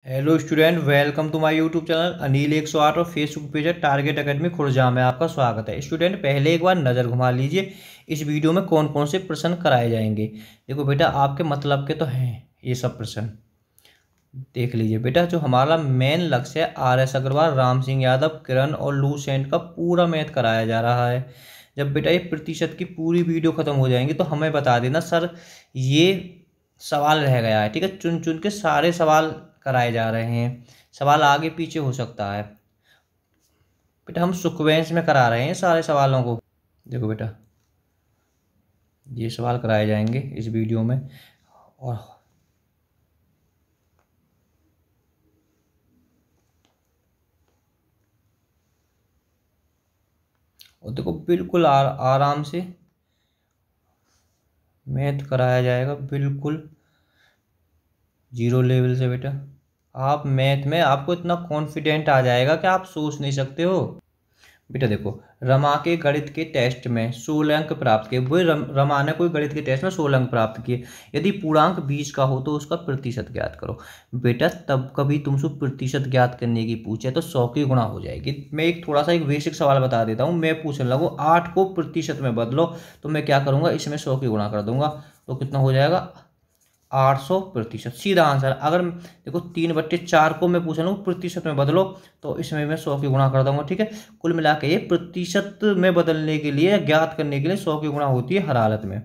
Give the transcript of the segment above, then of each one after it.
Hello student, welcome to my YouTube channel Anil 108 और Facebook page है target academy Khurja में आपका स्वागत है। स्टूडेंट, पहले एक बार नज़र घुमा लीजिए इस वीडियो में कौन कौन से प्रश्न कराए जाएंगे। देखो बेटा, आपके मतलब के तो हैं ये सब प्रश्न। देख लीजिए बेटा, जो हमारा मेन लक्ष्य है RS अग्रवाल, राम सिंह यादव, किरण और लूसेंट का पूरा मैथ कराया जा रहा है। जब बेटा ये प्रतिशत की पूरी वीडियो खत्म हो जाएंगी तो हमें बता देना सर ये सवाल रह गया है। ठीक है, चुन चुन के सारे सवाल कराए जा रहे हैं। सवाल आगे पीछे हो सकता है बेटा, हम सीक्वेंस में करा रहे हैं सारे सवालों को। देखो बेटा, ये सवाल कराए जाएंगे इस वीडियो में। और देखो बिल्कुल आराम से मैथ कराया जाएगा, बिल्कुल जीरो लेवल से। बेटा आप मैथ में आपको इतना कॉन्फिडेंट आ जाएगा कि आप सोच नहीं सकते हो। बेटा देखो, रमा के गणित के टेस्ट में 16 अंक प्राप्त किए। वही रमा ने कोई गणित के टेस्ट में 16 अंक प्राप्त किए। यदि पूर्णांक 20 का हो तो उसका प्रतिशत ज्ञात करो। बेटा तब कभी तुमसे प्रतिशत ज्ञात करने की पूछे तो 100 की गुणा हो जाएगी। मैं एक थोड़ा सा एक बेसिक सवाल बता देता हूँ। मैं पूछने लगूँ 8 को प्रतिशत में बदलो, तो मैं क्या करूँगा, इसमें 100 की गुणा कर दूंगा तो कितना हो जाएगा, 800%। सीधा आंसर। अगर देखो 3/4 को मैं पूछ रहा हूँ प्रतिशत में बदलो, तो इसमें मैं 100 की गुणा कर दूंगा। ठीक है, कुल मिला के ये प्रतिशत में बदलने के लिए, ज्ञात करने के लिए 100 की गुणा होती है हर हालत में।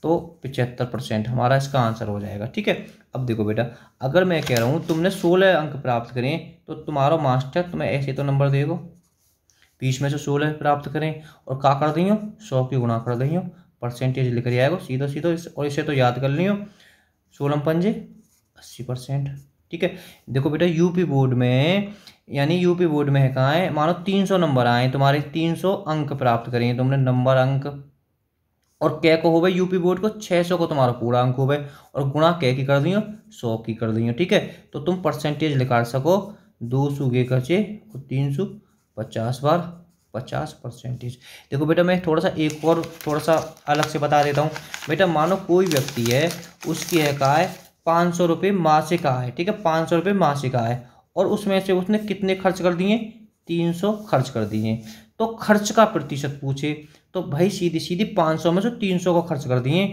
तो 75% हमारा इसका आंसर हो जाएगा। ठीक है, अब देखो बेटा, अगर मैं कह रहा हूँ तुमने 16 अंक प्राप्त करें तो तुम्हारा मास्टर तुम्हें ऐसे तो नंबर देगा, 20 में से 16 प्राप्त करें और क्या कर दियो, 100 की गुणा कर दियो, परसेंटेज लिख आएगा सीधा सीधा। और इसे तो याद कर लियो, 16 पंजे 80%। ठीक है, देखो बेटा यूपी बोर्ड में, यानी यूपी बोर्ड में है कहाँ है, मानो 300 नंबर आए तुम्हारे, 300 अंक प्राप्त करेंगे तुमने, नंबर अंक। और कै को हो गए यूपी बोर्ड को 600 को तुम्हारा पूरा अंक हो गए, और गुणा कै की कर दियो, 100 की कर दियो। ठीक है, तो तुम परसेंटेज निकाल सको, 200 के कचे 350 बार 50%। देखो बेटा, मैं थोड़ा सा एक और थोड़ा सा अलग से बता देता हूँ। बेटा मानो कोई व्यक्ति है, उसकी है का है 500 रुपये मासिक आय। ठीक है, 500 रुपये मासिक आय, और उसमें से उसने कितने खर्च कर दिए, 300 खर्च कर दिए। तो खर्च का प्रतिशत पूछे तो भाई सीधी सीधी 500 में से 300 को खर्च कर दिए,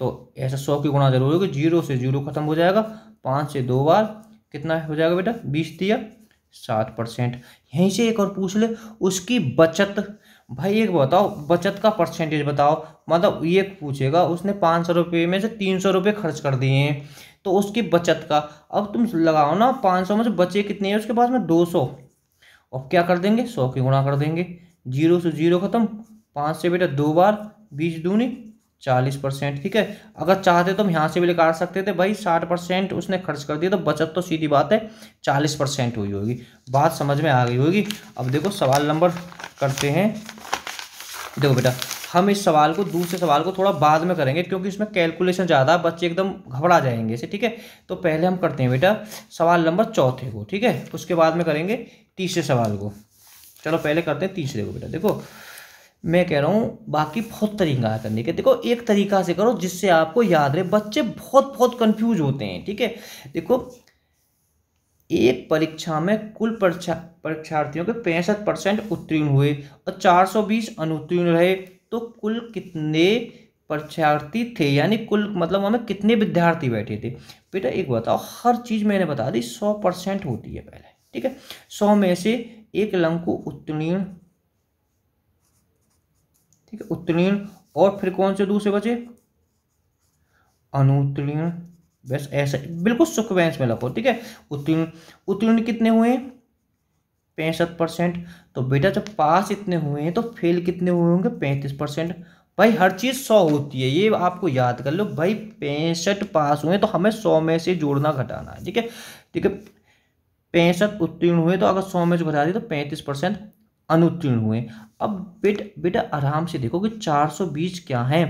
तो ऐसा 100 की गुणा जरूर होगी। 0 से 0 खत्म हो जाएगा, 5 से 2 बार कितना हो जाएगा बेटा, 20 दिया 60%। यहीं से एक और पूछ ले, उसकी बचत। भाई एक बताओ, बचत का परसेंटेज बताओ। मतलब ये पूछेगा उसने 500 रुपये में से 300 रुपये खर्च कर दिए हैं, तो उसकी बचत का। अब तुम लगाओ ना, 500 में से बचे कितने हैं उसके पास में, 200। और क्या कर देंगे, 100 की गुणा कर देंगे। 0 से 0 खत्म, 5 से बेटा 2 बार, 20 दूनी 40%। ठीक है, अगर चाहते तो हम यहाँ से भी निकाल सकते थे भाई, 60% उसने खर्च कर दिया, तो बचत तो सीधी बात है 40% हुई होगी। बात समझ में आ गई होगी। अब देखो सवाल नंबर करते हैं। देखो बेटा, हम इस सवाल को, दूसरे सवाल को थोड़ा बाद में करेंगे क्योंकि इसमें कैलकुलेशन ज़्यादा है, बच्चे एकदम घबरा जाएंगे इसे। ठीक है, तो पहले हम करते हैं बेटा सवाल नंबर चौथे को। ठीक है, उसके बाद में करेंगे तीसरे सवाल को। चलो पहले करते हैं तीसरे को। बेटा देखो, मैं कह रहा हूँ बाकी बहुत तरीका है करने के। देखो एक तरीका से करो जिससे आपको याद रहे, बच्चे बहुत बहुत कंफ्यूज होते हैं। ठीक है, देखो एक परीक्षा में कुल परीक्षार्थियों के 65% उत्तीर्ण हुए और 420 अनुत्तीर्ण रहे, तो कुल कितने परीक्षार्थी थे, यानी कुल मतलब हमें कितने विद्यार्थी बैठे थे। बेटा एक बताओ, हर चीज मैंने बता दी 100% होती है पहले। ठीक है, 100 में से एक अंक को उत्तीर्ण, ठीक है उत्तीर्ण, और फिर कौन से दूसरे बचे, अनुत्तीर्ण। बस ऐसा बिल्कुल सीक्वेंस में लिखो। ठीक है, उत्तीर्ण, उत्तीर्ण कितने हुए, 65%। तो बेटा जब पास इतने हुए हैं तो फेल कितने हुए होंगे, 35%। भाई हर चीज 100 होती है, ये आपको याद कर लो भाई। 65 पास हुए तो हमें 100 में से जोड़ना घटाना है। ठीक है, ठीक है, 65 उत्तीर्ण हुए तो अगर 100 में से घटा दिए तो 35% अनुत्तीर्ण हुए। अब बेटा बेटा आराम से देखो कि 420 क्या है,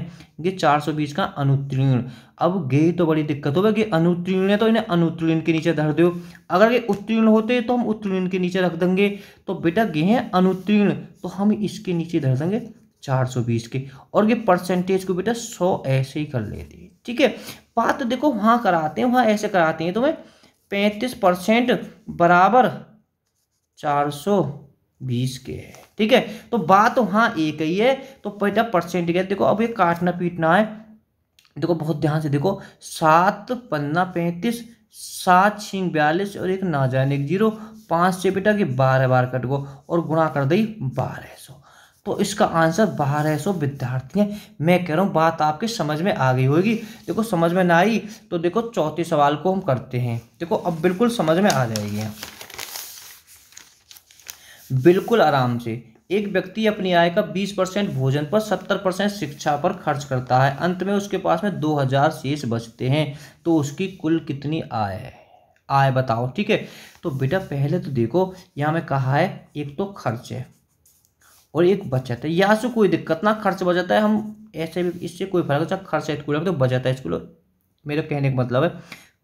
ये 420 का अनुत्तीर्ण। अब गई तो बड़ी दिक्कत होगा कि अनुत्तीर्ण है तो इन्हें अनुत्तीर्ण के नीचे धर दो, अगर ये उत्तीर्ण होते तो हम उत्तीर्ण के नीचे रख देंगे। तो बेटा गए हैं अनुत्तीर्ण, तो हम इसके नीचे धर देंगे 420 के, और ये परसेंटेज को बेटा 100 ऐसे ही कर लेते हैं। ठीक है, बात देखो वहां कराते हैं, वहां ऐसे कराते हैं तुम्हें 35% बराबर 420 के है। ठीक है, तो बात तो हाँ एक ही है, तो बेटा परसेंट क्या देखो, अब ये काटना पीटना है। देखो बहुत ध्यान से देखो, 7 पन्ना 35, 7 छिंग 42 और एक ना जाने एक 0, 5 से बेटा कि 12 बार कट गो और गुणा कर दी 1200। तो इसका आंसर 1200 विद्यार्थी हैं। मैं कह रहा हूँ बात आपके समझ में आ गई होगी। देखो समझ में ना आई तो देखो चौथे सवाल को हम करते हैं। देखो अब बिल्कुल समझ में आ जाएगी, बिल्कुल आराम से। एक व्यक्ति अपनी आय का 20% भोजन पर, 70% शिक्षा पर खर्च करता है। अंत में उसके पास में 2000 शेष बचते हैं, तो उसकी कुल कितनी आय है? आय बताओ। ठीक है, तो बेटा पहले तो देखो यहाँ में कहा है एक तो खर्च है और एक बचत है। यहाँ से कोई दिक्कत ना, खर्च बचत है, हम ऐसे भी इससे कोई फर्क नहीं, खर्च इतकू रख दो, बचत है इसको, मेरे कहने का मतलब है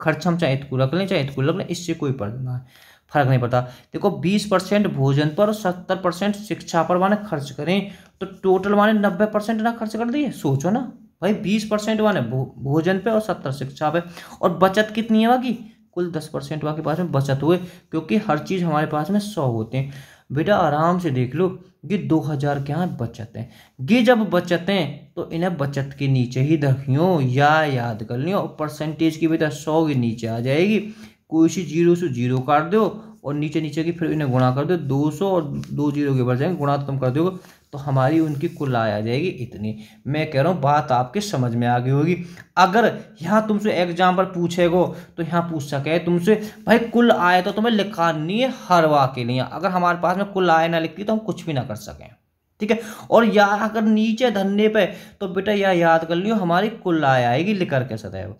खर्च हम चाहे इतकू रख लें चाहे इतकू रख लें, इससे कोई फर्क नहीं पड़ता। देखो 20% भोजन पर और 70% शिक्षा पर माने खर्च करें, तो टोटल माने 90% ना खर्च कर दिए। सोचो ना भाई, 20% माने भोजन पे और 70 शिक्षा पे, और बचत कितनी है बाकी? कुल 10% के पास में बचत हुए, क्योंकि हर चीज़ हमारे पास में 100 होते हैं। बेटा आराम से देख लो, ये 2000 क्या है? बचत है। ये जब बचत है तो इन्हें बचत के नीचे ही रखियो या याद कर लियो, और परसेंटेज की बेटा 100 के नीचे आ जाएगी। कोई सी 0 से 0 काट दो और नीचे नीचे की फिर इन्हें गुणा कर दो, 200 और 2 0 के बढ़ जाएंगे, गुणा तुम कर दो तो हमारी उनकी कुल आय आ जाएगी इतनी। मैं कह रहा हूँ बात आपके समझ में आ गई होगी। अगर यहाँ तुमसे एग्जाम पर पूछेगो तो यहाँ पूछ सके तुमसे भाई कुल आय तो तुम्हें लिखानी है हर वाक्य के लिए, अगर हमारे पास में कुल आय ना लिखती तो हम कुछ भी ना कर सकें। ठीक है, और या अगर नीचे धन्ने पे तो बेटा यह याद कर लियो हमारी कुल आय आएगी लिख करके सदैव।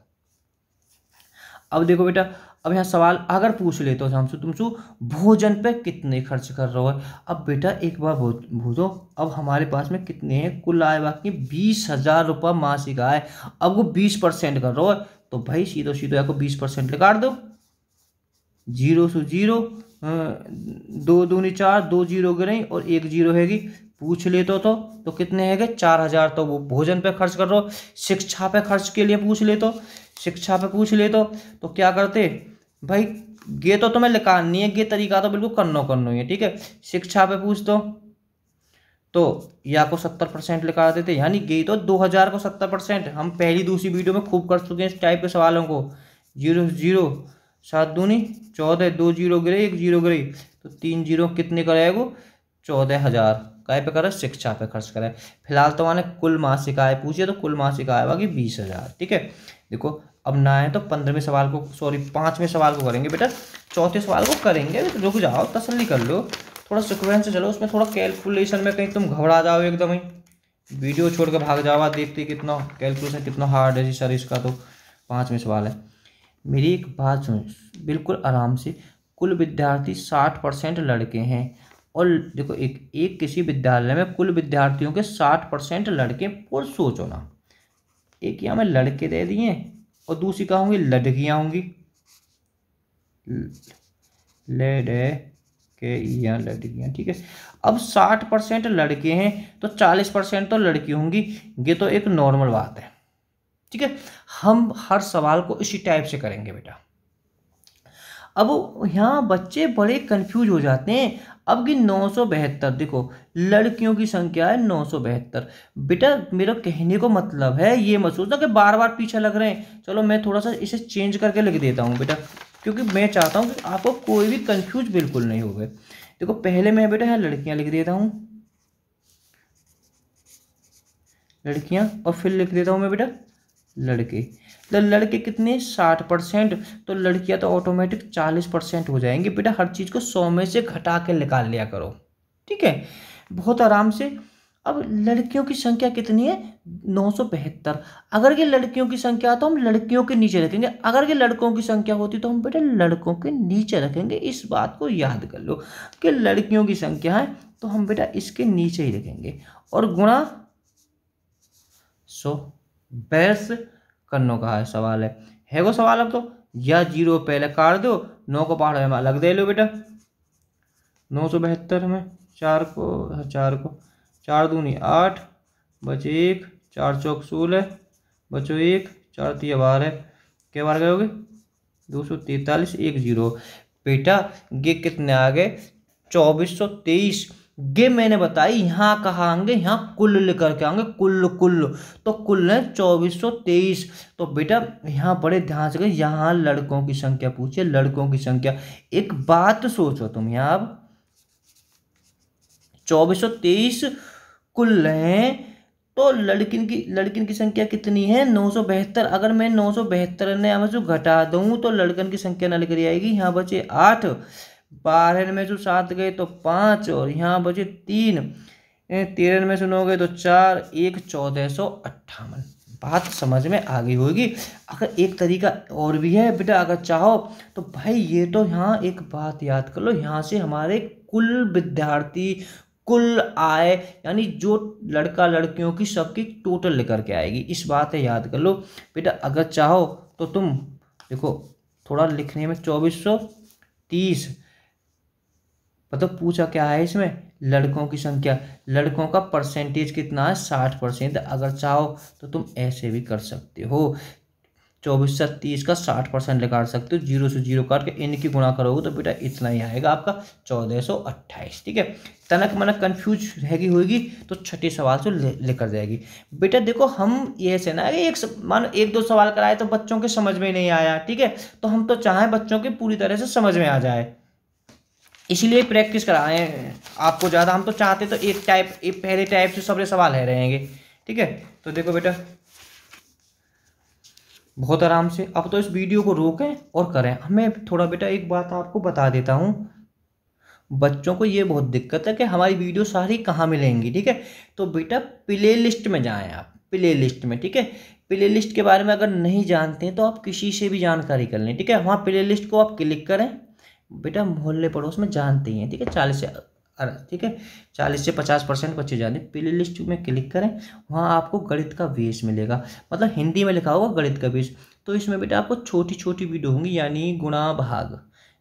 अब देखो बेटा, अब यहाँ सवाल अगर पूछ ले तो हमसे तुमसे भोजन पे कितने खर्च कर रहे हो। अब बेटा एक बार भूजो, अब हमारे पास में कितने हैं? कुल आय बाकी 20,000 रुपये मासिक आय। अब वो 20% कर रहा है तो भाई सीधो सीधो आपको 20% निकाल दो, 0 से 0, 2 दूनी 4, 2 0 गिरे और 1 0 हैगी। पूछ ले तो कितने हैगे? 4000 तो वो भोजन पे खर्च कर रहे हो। शिक्षा पे खर्च के लिए पूछ ले तो, शिक्षा पे पूछ ले तो क्या करते भाई? ये तो तुम्हें लिखानी है, ये तरीका तो बिल्कुल करनो ही है। ठीक है, शिक्षा पे पूछ दो तो या को 70% लिखा देते, यानी ये तो 2000 को 70%। हम पहली दूसरी वीडियो में खूब कर चुके हैं इस टाइप के सवालों को। 0 0, 7 दूनी 14, 2 0 गिरे 1 0 गिरे, तो 3 0 कितने करेगा? 14,000 काय पे करे? शिक्षा पे खर्च करे। फिलहाल तो मैंने कुल मासिक आय पूछी, तो कुल मासिक आय बाकी 20,000। ठीक है, देखो अब ना है तो 15वें सवाल को, सॉरी 5वें सवाल को करेंगे बेटा, चौथे सवाल को करेंगे। रुक जाओ, तसल्ली कर लो, थोड़ा सिक्वेंस से चलो, उसमें थोड़ा कैलकुलेशन में कहीं तुम घबरा जाओ एकदम ही, वीडियो छोड़ के भाग जाओ, देखते कितना कैलकुलेशन कितना हार्ड है जी सर इसका। तो 5वें सवाल है, मेरी एक बात सुनो बिल्कुल आराम से। कुल विद्यार्थी 60% लड़के हैं, और देखो एक किसी विद्यालय में कुल विद्यार्थियों के 60% लड़के। और सोचो ना, एक यहाँ में लड़के दे दिए और दूसरी कहाँ होंगी? लड़कियाँ होंगी, लड़कियाँ। ठीक है, अब 60% लड़के हैं तो 40% तो लड़की होंगी, ये तो एक नॉर्मल बात है। ठीक है, हम हर सवाल को इसी टाइप से करेंगे बेटा। अब यहाँ बच्चे बड़े कंफ्यूज हो जाते हैं। अब की 972, देखो लड़कियों की संख्या है 972। बेटा मेरा कहने को मतलब है ये मत सोचना कि बार बार पीछे लग रहे हैं। चलो मैं थोड़ा सा इसे चेंज करके लिख देता हूँ बेटा, क्योंकि मैं चाहता हूँ कि आपको कोई भी कंफ्यूज बिल्कुल नहीं हो गए। देखो पहले मैं बेटा यहाँ लड़कियाँ लिख देता हूँ, लड़कियाँ, और फिर लिख देता हूँ मैं बेटा लड़के। तो लड़के कितने? 60%, तो लड़कियां तो ऑटोमेटिक 40% हो जाएंगी। बेटा हर चीज़ को 100 में से घटा के निकाल लिया करो। ठीक है, बहुत आराम से। अब लड़कियों की संख्या कितनी है? 972। अगर ये लड़कियों की संख्या तो हम लड़कियों के नीचे रखेंगे, अगर ये लड़कों की संख्या होती तो हम बेटा लड़कों के नीचे रखेंगे। इस बात को याद कर लो कि लड़कियों की संख्या है तो हम बेटा इसके नीचे ही रखेंगे, और गुणा 100 बेस करनो का है सवाल है वो सवाल। अब तो या 0 पहले काट दो, 9 को पहाड़ में अलग दे लो बेटा। 972 में 4 को 4 दूनी 8, बचे 1, 4 चौक 16, बचो 1, 4 3 12, क्या बार करोगे? 243 एक जीरो। बेटा ये कितने आ गए? 2423। ये मैंने बताई यहाँ कहाँ आएंगे, यहाँ कुल लेकर के आएंगे, कुल कुल। तो कुल है 2423। तो बेटा यहाँ बड़े ध्यान से, यहाँ लड़कों की संख्या पूछे, लड़कों की संख्या। एक बात सोचो तुम यहाँ, अब 2423 कुल हैं, तो लड़किन की संख्या कितनी है? 972। अगर मैं 972 ने में जो घटा दूं तो लड़कन की संख्या ना निकल आएगी। यहाँ बचे 8, 12 में जो 7 गए तो 5, और यहाँ बचे 3, 13 में से 9 गए तो 4, 1 1458। बात समझ में आ गई होगी। अगर एक तरीका और भी है बेटा, अगर चाहो तो भाई ये तो यहाँ एक बात याद कर लो, यहाँ से हमारे कुल विद्यार्थी, कुल आय, यानी जो लड़का लड़कियों की सबकी टोटल लेकर के आएगी, इस बात है याद कर लो बेटा। अगर चाहो तो तुम देखो थोड़ा लिखने में 2430, मतलब पूछा क्या है इसमें? लड़कों की संख्या, लड़कों का परसेंटेज कितना है? 60%। अगर चाहो तो तुम ऐसे भी कर सकते हो, 24 से 30 का 60% निकाल सकते हो, 0 से 0 काट के इनकी गुणा करोगे तो बेटा इतना ही आएगा आपका 1428। ठीक है, तनक मनक कन्फ्यूज हैगी होगी तो छठे सवाल से लेकर जाएगी। बेटा देखो हम ये से ना एक मानो 1-2 सवाल कराए तो बच्चों के समझ में नहीं आया, ठीक है, तो हम तो चाहें बच्चों के पूरी तरह से समझ में आ जाए, इसीलिए प्रैक्टिस कराए आपको ज़्यादा। हम तो चाहते तो एक पहले टाइप से सारे सवाल है रहेंगे। ठीक है, तो देखो बेटा बहुत आराम से अब तो इस वीडियो को रोकें और करें। हमें थोड़ा बेटा एक बात आपको बता देता हूँ, बच्चों को ये बहुत दिक्कत है कि हमारी वीडियो सारी कहाँ मिलेंगी। ठीक है, तो बेटा प्ले लिस्ट में जाएं आप, प्ले लिस्ट में। ठीक है, प्ले लिस्ट के बारे में अगर नहीं जानते हैं तो आप किसी से भी जानकारी कर लें। ठीक है, वहाँ प्ले लिस्ट को आप क्लिक करें, बेटा मोहल्ले पड़ोस में जानते ही हैं। ठीक है, 40 से 50% बच्चे जानते हैं। प्ले लिस्ट में क्लिक करें, वहाँ आपको गणित का बेस मिलेगा, मतलब हिंदी में लिखा होगा गणित का बेस। तो इसमें बेटा आपको छोटी छोटी वीडियो होंगी, यानी गुणा भाग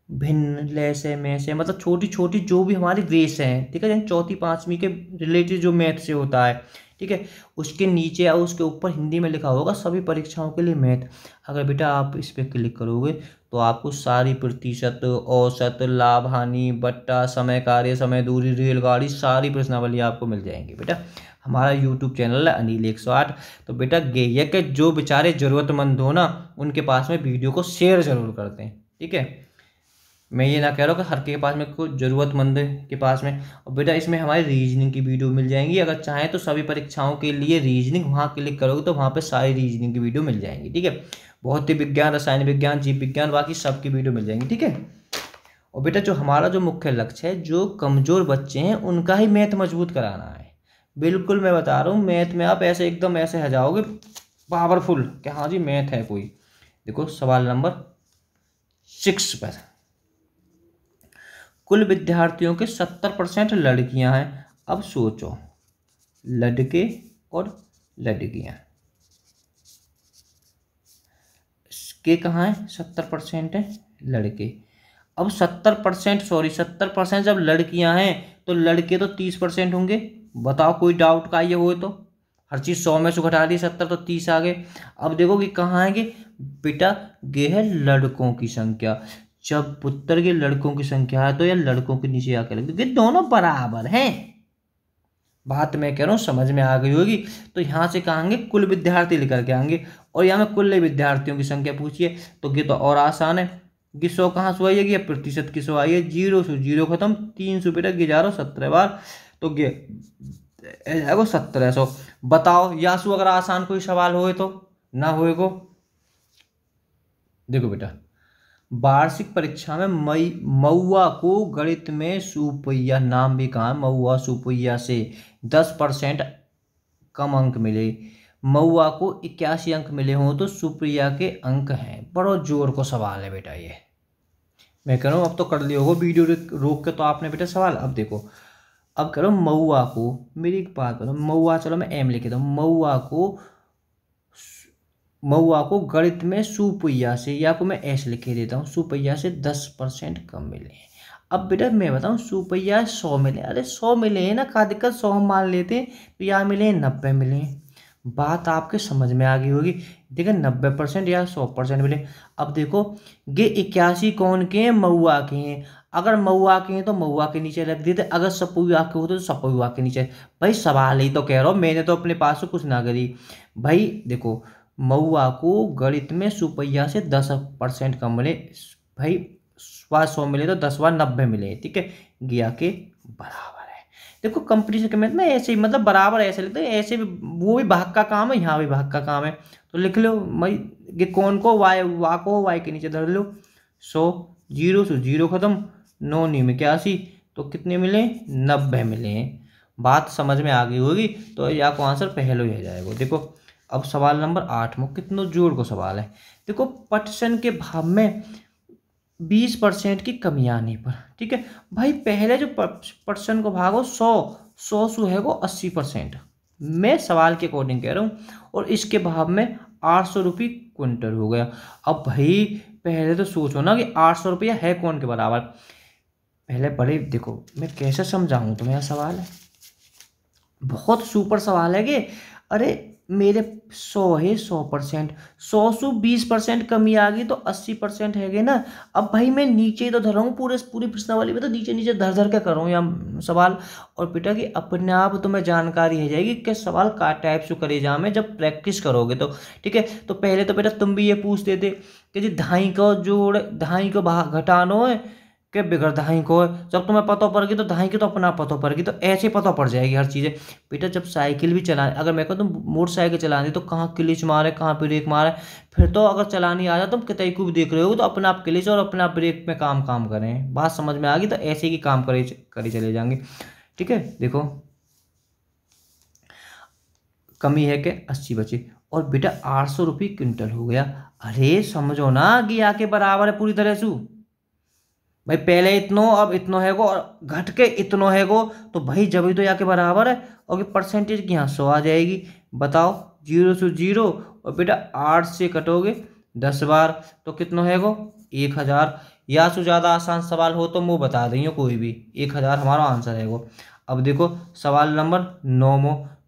भिन्न लैसे में से, मतलब छोटी छोटी जो भी हमारी बेस हैं। ठीक है, यानी चौथी पाँचवीं के रिलेटेड जो मैथ से होता है। ठीक है, उसके नीचे या उसके ऊपर हिंदी में लिखा होगा सभी परीक्षाओं के लिए मैथ। अगर बेटा आप इस पर क्लिक करोगे तो आपको सारी प्रतिशत, औसत, लाभ हानि, बट्टा, समय कार्य, समय दूरी, रेलगाड़ी, सारी प्रश्नावली आपको मिल जाएंगी। बेटा हमारा यूट्यूब चैनल है अनिल 108। तो बेटा ये कि जो बेचारे ज़रूरतमंद हो ना, उनके पास में वीडियो को शेयर ज़रूर करते हैं। ठीक है, मैं ये ना कह रहा हूँ कि हर के पास में कोई ज़रूरतमंद के पास में। और बेटा इसमें हमारी रीजनिंग की वीडियो मिल जाएंगी, अगर चाहें तो सभी परीक्षाओं के लिए रीजनिंग, वहाँ क्लिक करोगे तो वहाँ पे सारी रीजनिंग की वीडियो मिल जाएंगी। ठीक है, भौतिक विज्ञान, रसायन विज्ञान, जीव विज्ञान, बाकी सबकी वीडियो मिल जाएंगी। ठीक है, और बेटा जो हमारा जो मुख्य लक्ष्य है, जो कमज़ोर बच्चे हैं उनका ही मैथ मजबूत कराना है। बिल्कुल मैं बता रहा हूँ, मैथ में आप ऐसे एकदम ऐसे आ जाओगे पावरफुल कि हाँ जी मैथ है कोई। देखो सवाल नंबर 6 पर, कुल विद्यार्थियों के 70% लड़कियां हैं। अब सोचो लड़के और लड़कियां के कहाँ हैं? 70% है लड़के। अब 70% जब लड़कियां हैं तो लड़के तो 30% होंगे। बताओ कोई डाउट का ये हो तो? हर चीज़ 100 में से घटा दी 70 तो 30 आ गए। अब देखो कि कहाँ आएंगे बेटा, ये है लड़कों की संख्या। जब पुत्र के लड़कों की संख्या है तो यह लड़कों के नीचे आकर लगे, क्योंकि दोनों बराबर हैं। बात मैं कह रहा हूँ समझ में आ गई होगी। तो यहाँ से कहेंगे कुल विद्यार्थी लेकर के आएंगे, और यहाँ में कुल विद्यार्थियों की संख्या पूछिए तो ये तो और आसान है। कि 100 कहाँ से आइएगी, या प्रतिशत की 100 आई है, 0 से 0 खत्म, 300 बेटा 17 बार, तो ये 1700। बताओ यासु अगर आसान कोई सवाल होए तो ना होए को। देखो बेटा वार्षिक परीक्षा में मऊआ को गणित में सुपैया, नाम भी कहा है मऊआ सुपैया, से 10% कम अंक मिले। मऊआ को 81 अंक मिले हों तो सुप्रिया के अंक हैं। बड़ो जोर को सवाल है बेटा ये, मैं कह रहा हूँ अब तो कर लिया होगा वीडियो रोक के तो आपने बेटा सवाल। अब देखो, अब करो मऊआ को, मेरी एक बात करो, मऊआ, चलो मैं एम लिख देता हूँ, मऊआ को गणित में सुपैया से, या को मैं ऐसे लिख देता हूँ, सुपैया से 10% कम मिले हैं। अब बेटा मैं बताऊँ सुपैया 100 मिले, अरे 100 मिले हैं ना, का दिक्कत 100 मान लेते, तो यहाँ मिले 90 मिले। बात आपके समझ में आ गई होगी। देखिए 90% या 100% मिले। अब देखो ये 81 कौन के हैं, महुआ के हैं। अगर महुआ के हैं तो महुआ के नीचे रख देते, अगर सपुआ के होते तो सपुआ के नीचे। भाई सवाल ही तो कह रहा हूँ, मैंने तो अपने पास से कुछ ना करी। भाई देखो महुआ को गणित में सुपैया से 10% कम मिले। भाई 100 मिले तो 10 बार 90 मिले, ठीक है, गया के बराबर। देखो कंपटीशन के में ऐसे ही मतलब बराबर ऐसे लिखते हैं, ऐसे भी वो भी भाग का काम है, यहाँ भी भाग का काम है। तो लिख लो भाई ये कौन को वाई, वा को वाई के नीचे धर लो। 100 जीरो से जीरो खत्म, 9 9 में 81, तो कितने मिले, 90 मिले हैं। बात समझ में आ गई होगी। तो या को आंसर पहले ही आ जाएगा। देखो अब सवाल नंबर 8 में कितनों जोड़ को सवाल है। देखो पटसन के भाव में 20% की कमी आने पर, ठीक है भाई, पहले जो परसेंट को भागो 100 सौ है वो 80%। मैं सवाल के अकॉर्डिंग कह रहा हूँ। और इसके भाव में 800 रुपये क्विंटल हो गया। अब भाई पहले तो सोचो ना कि 800 रुपया है कौन के बराबर। पहले बड़े देखो मैं कैसे समझाऊँ तुम्हें, सवाल है बहुत सुपर सवाल है कि अरे मेरे 100 है 100%, 100 से 20% कमी आ गई तो 80% है ना। अब भाई मैं नीचे ही तो धर रहा हूँ, पूरी प्रश्नावली में तो नीचे नीचे धर धर के कर रहा हूँ यहाँ सवाल। और बेटा कि अपने आप तुम्हें जानकारी है जाएगी कि सवाल का टाइप से करे जा में जब प्रैक्टिस करोगे तो, ठीक है। तो पहले तो बेटा तुम भी ये पूछ देते कि जी धाई को जोड़, धाई को घटानो है के बिगड़ धाई को है। जब तुम्हें पता पड़ेगी तो धाई की तो अपना पता पड़ेगी, तो ऐसे पता पड़ जाएगी हर चीज़ें। बेटा जब साइकिल भी चलाने, अगर मैं कहूँ तुम मोटरसाइकिल चलानी तो कहाँ क्लिच मारे कहाँ ब्रेक मारे, फिर तो अगर चलानी आ जाए तुम कितने को भी देख रहे हो तो अपने आप क्लिच और अपने आप ब्रेक में काम करें। बात समझ में आ गई। तो ऐसे ही काम करे चले जाएंगे, ठीक है। देखो कमी है कि 80 बचे। और बेटा 800 रुपये क्विंटल हो गया। अरे समझो ना कि आके बराबर है पूरी तरह से। भाई पहले इतनो अब इतनो है गो और घट के इतनो है गो, तो भाई जब तो यहाँ के बराबर है। और परसेंटेज की यहाँ 100 आ जाएगी। बताओ 0 से 0, और बेटा 8 से कटोगे 10 बार तो कितनो है गो 1000। या से ज़्यादा आसान सवाल हो तो मुँह बता देंगे कोई भी, 1000 हमारा आंसर है वो। अब देखो सवाल नंबर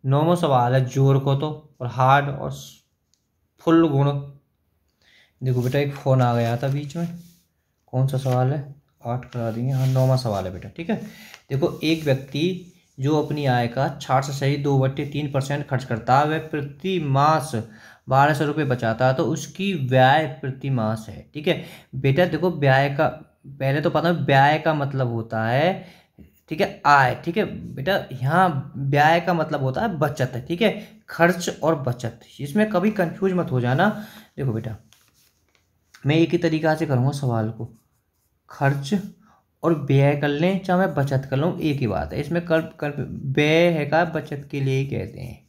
9 सवाल है जोड़ को तो, और हार्ड और फुल गुण। देखो बेटा एक फ़ोन आ गया था बीच में, कौन सा सवाल है, 8 करा देंगे, हाँ 9वां सवाल है बेटा, ठीक है। देखो एक व्यक्ति जो अपनी आय का 60 सही 2/3% खर्च करता है, वह प्रति मास 1200 रुपये बचाता है, तो उसकी व्यय प्रति मास है, ठीक है। बेटा देखो व्यय का पहले तो पता है, व्यय का मतलब होता है, ठीक है, आय, ठीक है बेटा। यहाँ व्यय का मतलब होता है बचत है, ठीक है, खर्च और बचत, इसमें कभी कंफ्यूज मत हो जाना। देखो बेटा मैं एक ही तरीका से करूँगा सवाल को, खर्च और व्यय कर लें चाहे मैं बचत कर लूँ एक ही बात है। इसमें व्यय है का बचत के लिए ही कहते हैं।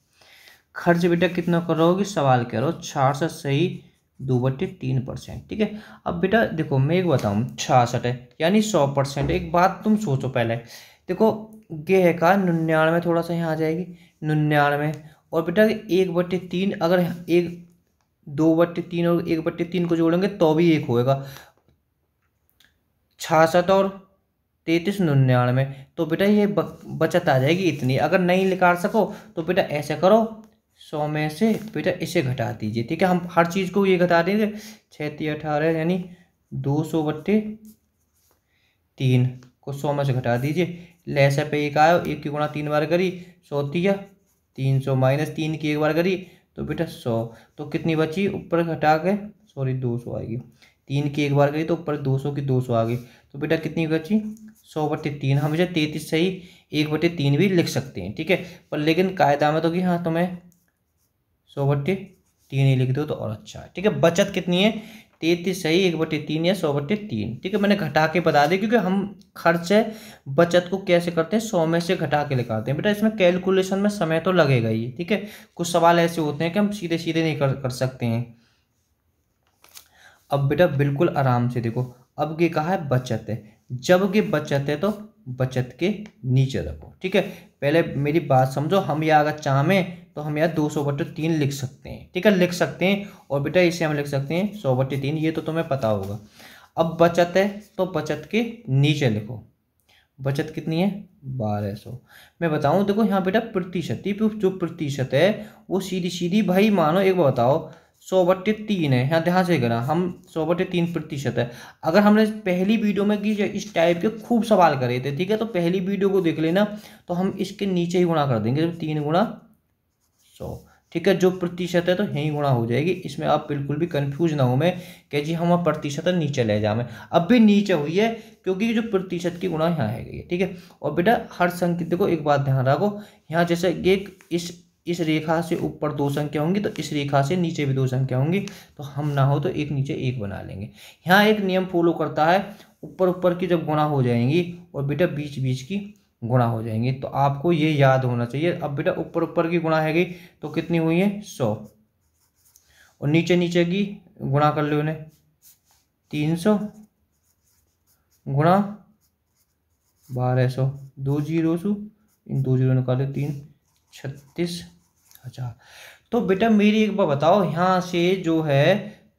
खर्च बेटा कितना करोगे, सवाल करो 66 सही 2/3%, ठीक है। अब बेटा देखो मैं एक बताऊँ, 66 है यानी 100%। एक बात तुम सोचो पहले, देखो ये है का 99, थोड़ा सा यहाँ आ जाएगी 99। और बेटा 1/3, अगर 2/3 और 1/3 को जोड़ेंगे तो भी 1 होएगा। 66 और 33 99, तो बेटा ये बचत आ जाएगी इतनी। अगर नहीं निकाल सको तो बेटा ऐसे करो, 100 में से बेटा इसे घटा दीजिए, ठीक है। हम हर चीज़ को ये घटा देंगे, 36 18 यानी 200/3 को 100 में से घटा दीजिए। लैसे पे एक आयो, 1 की गुणा 3 बार करी 100 तिया 300 माइनस 3 की 1 बार करी तो बेटा 100, तो कितनी बची ऊपर घटा के, सॉरी 200 आएगी। 3 की 1 बार करी तो ऊपर 200 की 200 आ गई, तो बेटा कितनी बची 100/3। हम इसे 33 सही 1/3 भी लिख सकते हैं, ठीक है। पर लेकिन कायदा में तो कि हाँ तुम्हें 100/3 ही लिख दो तो और अच्छा है, ठीक है। बचत कितनी है 33 सही 1/3 या 100/3, ठीक है। मैंने घटा के बता दिया क्योंकि हम खर्च है बचत को कैसे करते हैं, 100 में से घटा के निकालते हैं। बेटा इसमें कैलकुलेशन में समय तो लगेगा ही, ठीक है। कुछ सवाल ऐसे होते हैं कि हम सीधे सीधे नहीं कर सकते हैं। अब बेटा बिल्कुल आराम से देखो, अब ये कहा है बचत है, जब ये बचत है तो बचत के नीचे रखो, ठीक है। पहले मेरी बात समझो, हम यहाँ अगर चाहें तो हम यहाँ 200/3 लिख सकते हैं, ठीक है, लिख सकते हैं। और बेटा इसे हम लिख सकते हैं 100/3, ये तो तुम्हें पता होगा। अब बचत है तो बचत के नीचे लिखो, बचत कितनी है 1200। मैं बताऊं देखो यहाँ बेटा प्रतिशत, जो प्रतिशत है वो सीधी सीधी भाई मानो एक बार बताओ 100/3 है, यहाँ ध्यान से करा हम 100/3% है। अगर हमने पहली वीडियो में की इस टाइप के खूब सवाल करे थे, ठीक है, तो पहली वीडियो को देख लेना, तो हम इसके नीचे ही गुणा कर देंगे, 3 × 100, ठीक है। जो प्रतिशत है तो यही गुणा हो जाएगी, इसमें आप बिल्कुल भी कंफ्यूज ना हो मैं कि जी हम प्रतिशत नीचे ले जाए, अब भी नीचे हुई है क्योंकि जो प्रतिशत की गुणा यहाँ है, ठीक है। और बेटा हर संख्या देखो एक बात ध्यान रखो, यहाँ जैसे एक इस रेखा से ऊपर 2 संख्या होंगी तो इस रेखा से नीचे भी 2 संख्या होंगी, तो हम ना हो तो एक नीचे एक बना लेंगे। यहाँ एक नियम फॉलो करता है, ऊपर ऊपर की जब गुणा हो जाएंगी और बेटा बीच बीच की गुणा हो जाएंगी, तो आपको ये याद होना चाहिए। अब बेटा ऊपर ऊपर की गुणा हैगी तो कितनी हुई है 100, और नीचे नीचे की गुणा कर लो उन्हें, 300 गुणा 1200, 2 जीरो सु इन 2 जीरो निकाले 3, 36,000। तो बेटा मेरी एक बार बताओ, यहाँ से जो है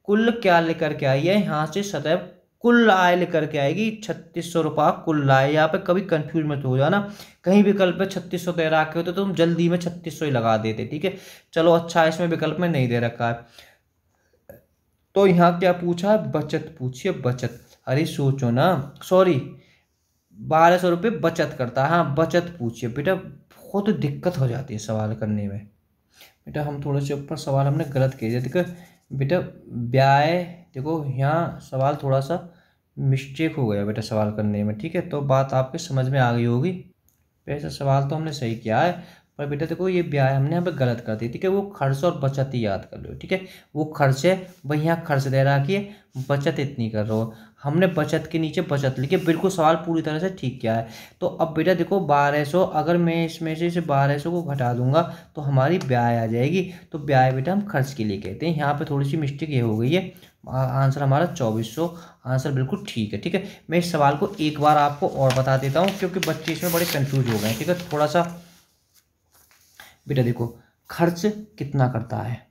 कुल क्या लेकर के आई है, यहाँ से सदैव कुल आय लेकर के आएगी 3600 रुपया कुल आय। यहाँ पे कभी कंफ्यूज मत हो जाना, कहीं विकल्प पे 3600 दे रखे होते तो तुम जल्दी में 3600 ही लगा देते, ठीक है। चलो अच्छा इसमें विकल्प में नहीं दे रखा है। तो यहाँ क्या पूछा, बचत पूछिए, बचत। अरे सोचो ना, सॉरी 1200 रुपये बचत करता है, हाँ बचत पूछिए बेटा। बहुत दिक्कत हो जाती है सवाल करने में बेटा, हम थोड़े से ऊपर सवाल हमने गलत किए थे, देखो बेटा ब्याय, देखो यहाँ सवाल थोड़ा सा मिस्टेक हो गया बेटा सवाल करने में, ठीक है। तो बात आपके समझ में आ गई होगी, वैसे सवाल तो हमने सही किया है, पर बेटा देखो ये ब्याय हमने यहाँ पे गलत कर दी, ठीक है। वो खर्च और बचत ही याद कर लो, ठीक है। वो खर्च है भाई, यहाँ खर्च दे रहा कि बचत इतनी कर रहे हो, हमने बचत के नीचे बचत लिखी, बिल्कुल सवाल पूरी तरह से ठीक किया है। तो अब बेटा देखो 1200, अगर मैं इसमें से 1200 को घटा दूंगा तो हमारी ब्याय आ जाएगी, तो ब्याय बेटा हम खर्च के लिए कहते हैं। यहाँ पे थोड़ी सी मिस्टेक ये हो गई है, आंसर हमारा 2400, आंसर बिल्कुल ठीक है, ठीक है। मैं इस सवाल को एक बार आपको और बता देता हूँ क्योंकि बच्चे इसमें बड़े कंफ्यूज हो गए, ठीक है। थोड़ा सा बेटा देखो खर्च कितना करता है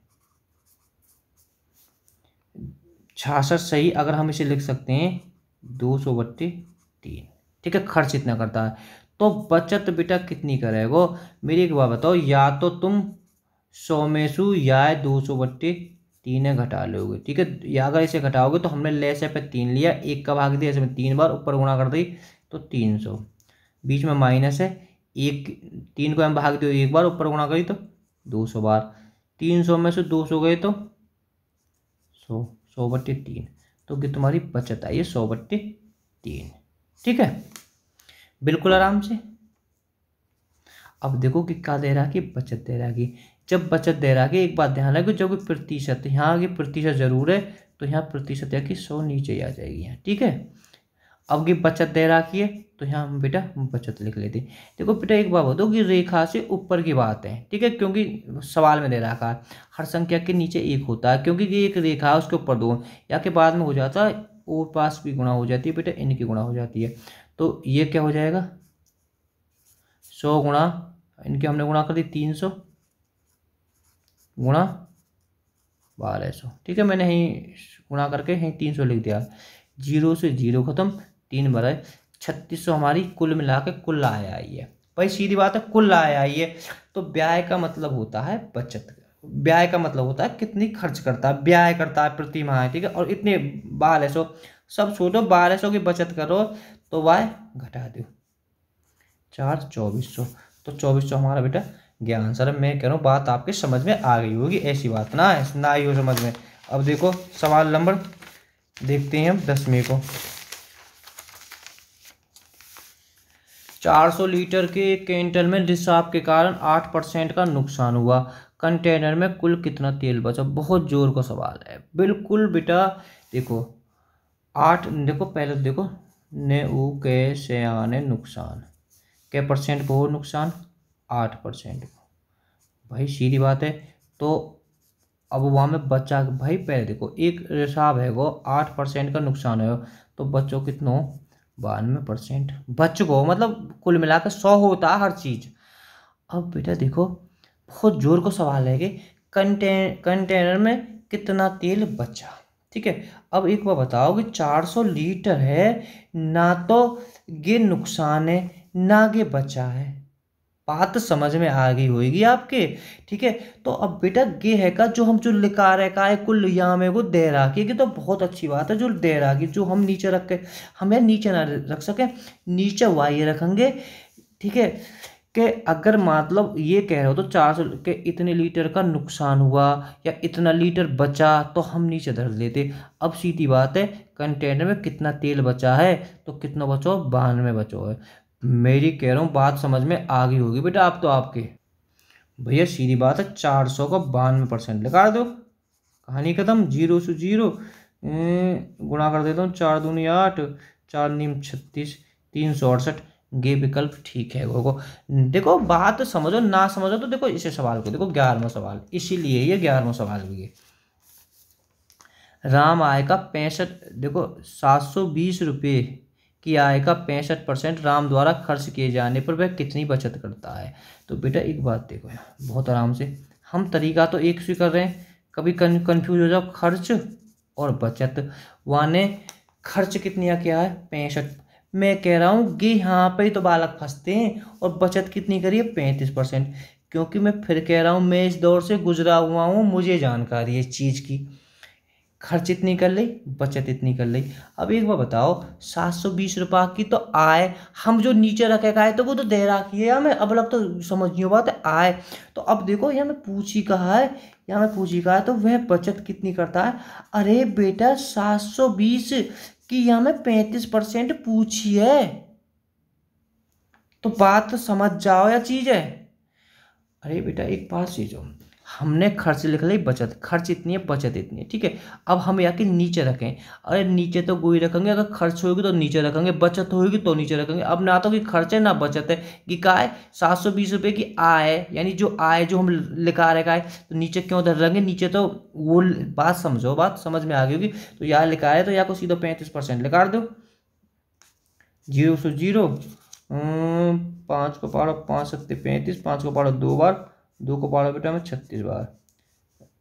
66 सही, अगर हम इसे लिख सकते हैं 200/3, ठीक है। खर्च इतना करता है, तो बचत बेटा कितनी करेगा, मेरी एक बात बताओ, या तो तुम 100 में से या 200/3 घटा लोगे, ठीक है। या अगर इसे घटाओगे तो हमने ले से पे 3 लिया, 1 का भाग दिया, इसमें 3 बार ऊपर गुणा कर दी तो 300, बीच में माइनस है, 3 को हम भाग दो 1 बार, ऊपर गुणा करी तो 200 बार, 300 में से 200 गए तो 100/3, तो कि तुम्हारी बचत आई है 100/3, ठीक है, बिल्कुल आराम से। अब देखो कि क्या दे रहा है कि बचत दे रहा है कि, जब बचत दे रहा है कि एक बात ध्यान रखो, जब प्रतिशत यहाँ की प्रतिशत जरूर है तो यहाँ प्रतिशत है कि 100 नीचे ही आ जाएगी यहाँ, ठीक है। अब की बचत दे रखी है तो यहाँ हम बेटा बचत लिख लेते हैं। देखो बेटा एक बात बताओ कि रेखा से ऊपर की बात है, ठीक है, क्योंकि सवाल में दे रखा है हर संख्या के नीचे एक होता है, क्योंकि ये एक रेखा है उसके ऊपर 2 या के बाद में हो जाता है, और पास भी गुणा हो जाती है बेटा, इनकी गुणा हो जाती है, तो ये क्या हो जाएगा 100 गुणा इनके हमने गुणा कर दी 300 गुणा 1200, ठीक है। मैंने यहीं गुणा करके यहीं 300 लिख दिया, 0 से 0 खत्म, 3 बराबर 3600 हमारी कुल मिला के कुल आय आई है भाई, सीधी बात है कुल आय आई है। तो ब्याय का मतलब होता है बचत, ब्याय का मतलब होता है कितनी खर्च करता है, ब्याय करता है प्रति माह, ठीक है। और इतने 1200 सब छोड़ो, 1200 की बचत करो तो वाय घटा दो 4 2400, तो 2400 हमारा बेटा गया आंसर है। मैं कह रहा हूँ बात आपके समझ में आ गई होगी, ऐसी बात ना आई हो समझ में। अब देखो सवाल नंबर देखते हैं हम 10वें को, 400 लीटर के कैंटल में रिसाव के कारण 8% का नुकसान हुआ, कंटेनर में कुल कितना तेल बचा। बहुत जोर का सवाल है बिल्कुल बेटा। देखो 8, देखो पहले देखो ने ऊ कैसे आने नुकसान क्या परसेंट को हो नुकसान 8% को, भाई सीधी बात है। तो अब वहाँ में बच्चा भाई पहले देखो एक रिसाव है वो 8% का नुकसान है, तो बच्चों कितना 92% बच्चों को, मतलब कुल मिलाकर 100 होता है हर चीज। अब बेटा देखो बहुत जोर का सवाल है कि कंटेनर में कितना तेल बचा, ठीक है। अब एक बार बताओ कि 400 लीटर है, ना तो ये नुकसान है ना ये बचा है। बात समझ में आ गई होगी आपके। ठीक है। तो अब बेटा ये है का जो हम जो लिखा रखा है कुल यहाँ में वो दे रखी है कि, तो बहुत अच्छी बात है जो दे रखी, जो हम नीचे रख के हम यार नीचे ना रख सके, नीचे वाई रखेंगे। ठीक है। कि अगर मतलब ये कह रहे हो तो 400 के इतने लीटर का नुकसान हुआ या इतना लीटर बचा तो हम नीचे धर लेते। अब सीधी बात है, कंटेनर में कितना तेल बचा है, तो कितना बचो, 92 बचो है। मेरी कह रहा हूँ बात समझ में आ गई होगी बेटा आप तो आपके। भैया सीधी बात है, 400 का 92% लगा दो, कहानी खत्म। जीरो से जीरो गुणा कर देता हूँ, 4 दूनी 8, 4 नीम 36, 368। ये विकल्प ठीक है गोगो। देखो बात समझो, ना समझो तो देखो इसे सवाल को देखो, 11वां सवाल, इसीलिए ये 11वां सवाल भी है। राम आय का 65, देखो 720 रुपये की आय का 65% राम द्वारा खर्च किए जाने पर वह कितनी बचत करता है। तो बेटा एक बात देखो यार, बहुत आराम से, हम तरीका तो एक से कर रहे हैं, कभी कंफ्यूज हो जाओ। खर्च और बचत, वाने खर्च कितनी क्या है, 65। मैं कह रहा हूँ कि यहाँ पे ही तो बालक फंसते हैं। और बचत कितनी करिए, 35%। क्योंकि मैं फिर कह रहा हूँ, मैं इस दौर से गुजरा हुआ हूँ, मुझे जानकारी है इस चीज़ की। खर्च इतनी कर ली, बचत इतनी कर ली। अब एक बार बताओ, 720 रुपये की तो आय हम जो नीचे रखे का है तो वो तो दे रखी है हमें, अब लग तो समझनी बात है आय। तो अब देखो यहाँ में पूछी कहा है, यहाँ में पूछी कहा है, तो वह बचत कितनी करता है। अरे बेटा 720 की यहाँ में 35% पूछी है, तो बात समझ जाओ या चीज है। अरे बेटा एक बात सीखो, हमने खर्च लिख ली, बचत, खर्च इतनी है बचत इतनी है। ठीक है। अब हम यहाँ के नीचे रखें, अरे नीचे तो गोई रखेंगे, अगर खर्च होगी तो नीचे रखेंगे, बचत होगी तो नीचे रखेंगे। अब ना तो कि खर्च है ना बचत है, कि क्या है, 720 रुपये की आय है, यानी जो आय जो हम लिखा रखा है, तो नीचे क्यों धर रखेंगे, नीचे तो वो बात समझो, बात समझ में आ गई होगी। तो यहाँ लिखा है तो यहाँ को सीधा 35% लिखा दो। जीरो से जीरो, 5 को पढ़ो 5 सत्ते 35, 5 को पढ़ो 2 बार, 2 को पढ़ो बेटा में 36 बार,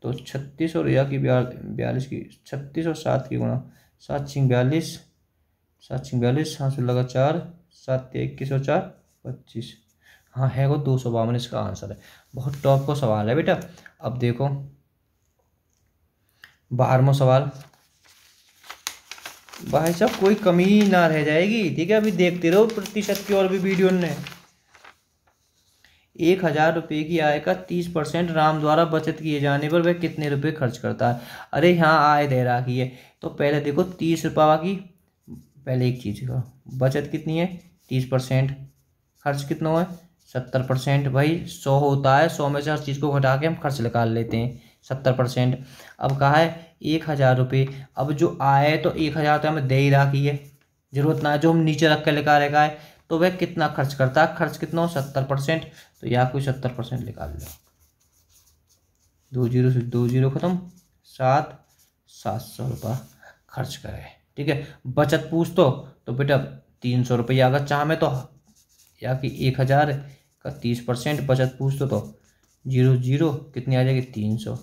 तो 36 और या की 42 की, 36 और 7 की गुणा, 7 छिंग 42, 7 छिंग 42, हाँ से लगा 4, 7 21 और 4 25। हाँ है वो 252 इसका आंसर है। बहुत टॉप का सवाल है बेटा। अब देखो 12वां सवाल, भाई साहब कोई कमी ना रह जाएगी। ठीक है, अभी देखते रहो प्रतिशत की और भी वीडियो ने। 1000 रुपये की आय का 30% राम द्वारा बचत किए जाने पर वह कितने रुपए खर्च करता है। अरे यहाँ आय दे रखी है, तो पहले देखो 30 रुपये की, पहले एक चीज़ का बचत कितनी है 30%, खर्च कितना है 70%। भाई 100 होता है, 100 में से हर चीज़ को घटा के हम खर्च निकाल लेते हैं, 70%। अब कहा है 1000 रुपये, अब जो आय है तो 1000 तो हमें दे ही रखी है, जरूरत ना है, जो हम नीचे रख कर लिखा रखा है, तो वह कितना खर्च करता है, खर्च कितना हो 70%। तो यहाँ कोई 70% निकाल लो, 2 जीरो से 2 जीरो खत्म, 700 खर्च करे। ठीक है। बचत पूछ तो बेटा 300 रुपये, अगर चाहे तो या कि 1000 का 30% बचत पूछ तो 0 0 कितनी आ जाएगी 300।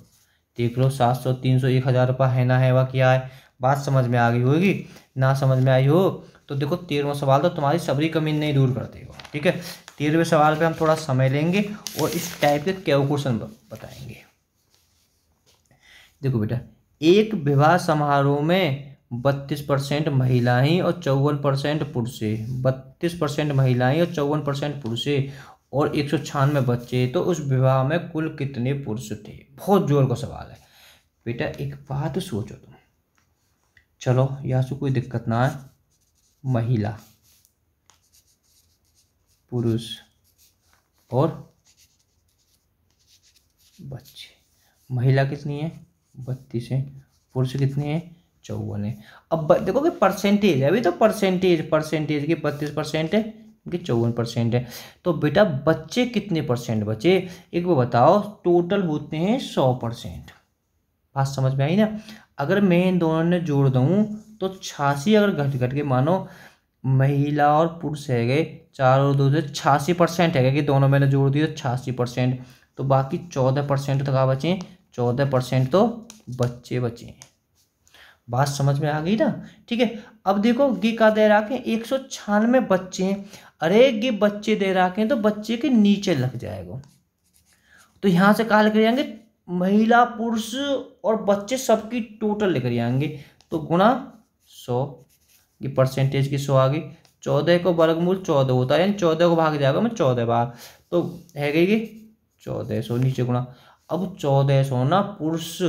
देख लो 700 300 1000 है ना, है वह क्या है। बात समझ में आ गई होगी। ना समझ में आई हो तो देखो 13वां सवाल तो तुम्हारी सबरी कमी नहीं दूर कर देगा। ठीक है। 13वें सवाल पे हम थोड़ा समय लेंगे और इस टाइप के क्वेश्चन बताएंगे। देखो बेटा, एक विवाह समारोह में 32% महिलाएं और 54% पुरुषे, 32% महिलाएं और 54% पुरुषे और 196 बच्चे, तो उस विवाह में कुल कितने पुरुष थे। बहुत जोर का सवाल है बेटा, एक बात सोचो तुम। चलो यहाँ से कोई दिक्कत ना है, महिला पुरुष और बच्चे, महिला कितनी है 32 है, पुरुष कितने हैं 54 है। अब देखो कि परसेंटेज है, अभी तो परसेंटेज की 32% है कि 54% है। तो बेटा बच्चे कितने परसेंट बचे, एक वो बताओ। टोटल होते हैं 100%। बात समझ में आई ना। अगर मैं इन दोनों ने जोड़ दूँ तो 86, अगर घट घट के मानो महिला और पुरुष है गए 4 और 2 से 86% है कि दोनों मैंने जोड़ दिए तो 86%। तो बाकी 14% तो कहाँ बचे, 14% तो बच्चे बचे हैं। बात समझ में आ गई ना। ठीक है, अब देखो गे का दे रखे 196 बच्चे हैं। अरे गे बच्चे दे रखे हैं तो बच्चे के नीचे लग जाएगा, तो यहाँ से कहा लेकर जाएंगे महिला पुरुष और बच्चे सबकी टोटल लेकर आएंगे, तो गुणा 100, ये परसेंटेज की 100 आ गई। 14 को वर्गमूल 14 होता है, यानी 14 को भाग जाएगा मैं 14 बार, तो है गई 1400 नीचे गुणा। अब 1400 ना पुरुष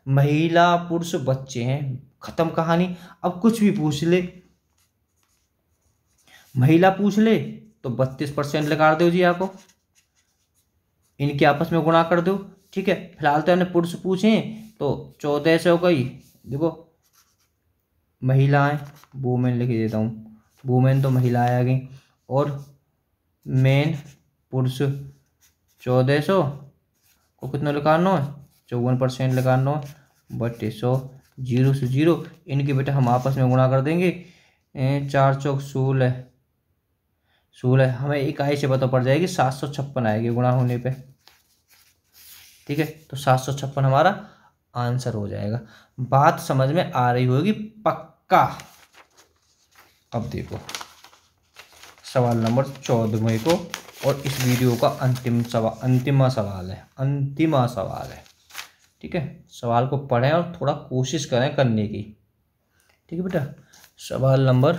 महिला पुरुष बच्चे हैं, खत्म कहानी। अब कुछ भी पूछ ले, महिला पूछ ले तो 32% लगा दो जी आपको, इनके आपस में गुणा कर दो। ठीक है, फिलहाल तो हमने पुरुष पूछे तो 1400 का ही देखो, महिलाएं वुमेन लिख देता हूँ, वुमेन तो महिलाएं आ गई, और मेन पुरुष 1400 को कितना लगाना है, 54% लगाना है, बटे 100, 0 से 0, इनके बेटा हम आपस में गुणा कर देंगे। 4 चौक 16, 16 हमें इकाई से पता पड़ जाएगी 756 आएगी गुणा होने पे। ठीक है, तो 756 हमारा आंसर हो जाएगा। बात समझ में आ रही होगी पक्का। अब देखो सवाल नंबर 14 को, और इस वीडियो का अंतिम सवाल है। ठीक है, सवाल को पढ़ें और थोड़ा कोशिश करें करने की। ठीक है बेटा, सवाल नंबर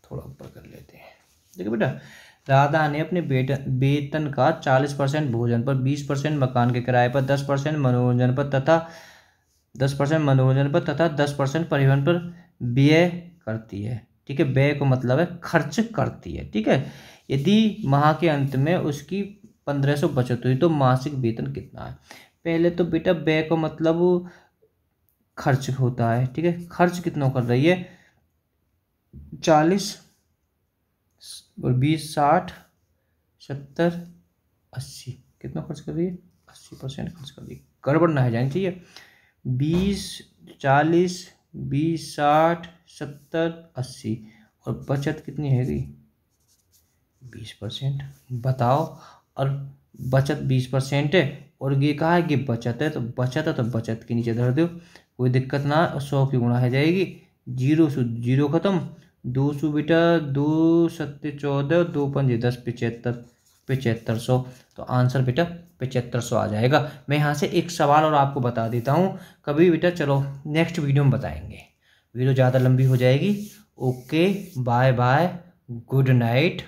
थोड़ा ऊपर कर लेते हैं। देखो बेटा, राधा ने अपने वेतन का 40% भोजन पर, 20% मकान के किराए पर, 10% मनोरंजन पर तथा 10% परिवहन पर व्यय करती है। ठीक है, व्यय को मतलब है खर्च करती है। ठीक है, यदि माह के अंत में उसकी 1500 बचत हुई तो मासिक वेतन कितना है। पहले तो बेटा व्यय को मतलब खर्च होता है। ठीक है, खर्च कितना कर रही है, 40 और 20 60 70 80, कितना खर्च कर रही है, 80% खर्च कर रही है। गड़बड़ ना है जानी चाहिए। 20 40 20 60 70 80, और बचत कितनी है गई, 20%। बताओ, और बचत 20% है, और ये कहा है कि बचत है, तो बचत के नीचे धर दो, कोई दिक्कत ना। 100 की गुणा हो जाएगी, 0 से 0 खत्म, 200 बेटा 2 7 14, 2 5 10, 7500। तो आंसर बेटा 7500 आ जाएगा। मैं यहाँ से एक सवाल और आपको बता देता हूँ, कभी बेटा चलो नेक्स्ट वीडियो में बताएंगे, वीडियो ज़्यादा लंबी हो जाएगी। Okay, bye bye, good night.